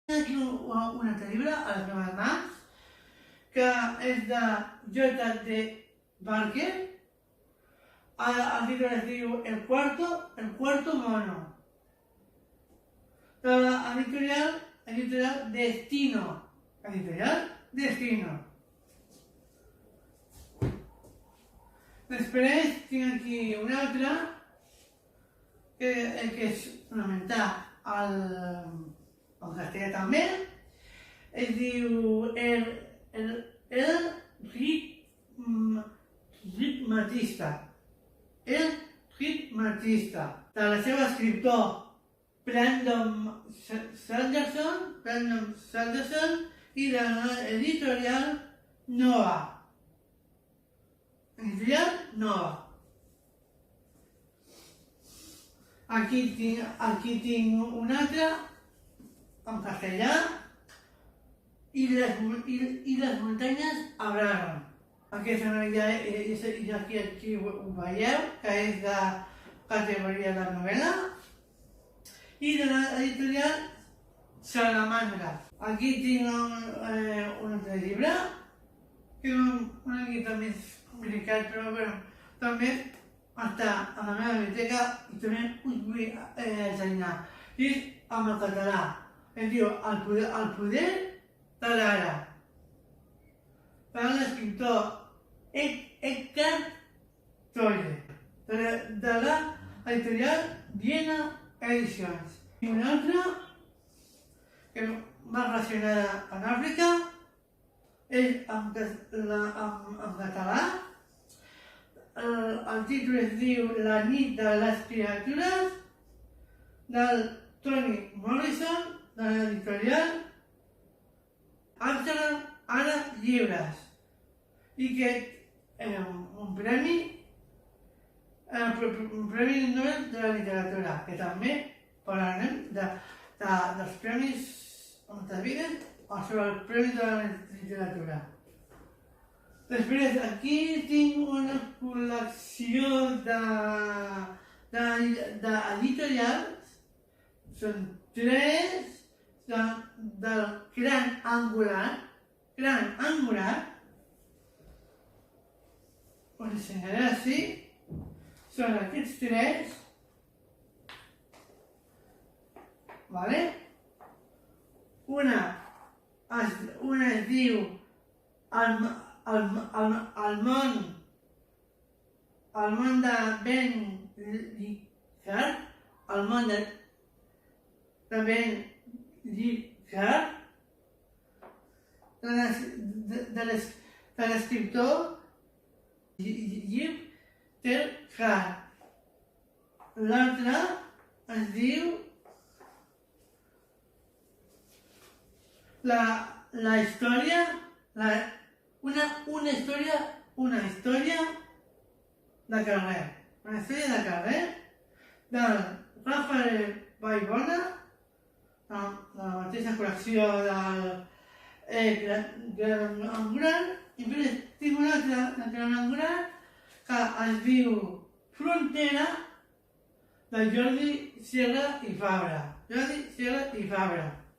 Aquí un altre llibre, a les meves mans, que és de J.D. Barker. El títol es diu El cuarto mono. De l'editorial Destino. Editorial Destino. Després tinc aquí un altre, que és fonamental al castellà també. Es diu El ritmatista. El ritmatista. De la seva escriptor Brandon Sanderson i de l'editorial Nova. Editorial Nova. Aquí tinc un altre, en castellà, i les muntanyes hablaron. Aquí ho veieu, que és de categoria de novel·la, i de l'editorial Salamandra. Aquí tinc un altre llibre, que és una mica més complicat, però bueno, també està a la meva biblioteca i també us vull ensenyar. I és en el català. Es diu El poder de l'ara. Per l'escriptor Eckhart Tolle, de l'editorial Viena Editions. I una altra, que va relacionada amb Àfrica, és en català. El títol es diu La nit de les criatures, del Toni Morrison, de l'editorial Amsterdam Ara Llibres, i que un premi Nobel de la literatura, que també parlarem dels premis Montevideo sobre el premi de la literatura. Després aquí tinc una col·lecció d'editorials, són 3 del Gran Angular, us ensenyaré així, són aquests 3, vale? Una es diu el món de Ben Licard, el món de Ben Licard, de l'escriptor Yves Terhard. L'altre es diu la història, una història de carrer. Una història de carrer del Rafael Vallbona, de la mateixa col·lecció del Gran Angular, i després tinc un altre de Gran Angular que es diu Frontera, de Jordi Sierra i Fabra.